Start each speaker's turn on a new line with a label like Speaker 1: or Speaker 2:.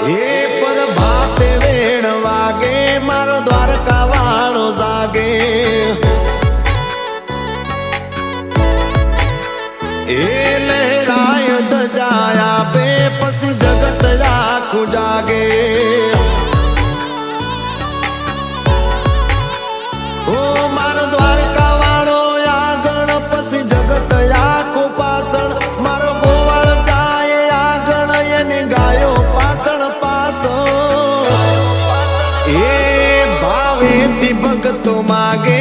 Speaker 1: એ પર ભાતે વેણ વાગે મારો દ્વારકા વાળો જાગે એ લહેરાય ધજાયા બે પછી જગત આખું જાગે ઓ મારો દ્વારકા વાળો આગળ પછી જગત આખું પાછળ મારો ગોવાળ જાય આગળ એની ગાયો પાછળ પાછળ એ ભાવેથી ભગતો માગે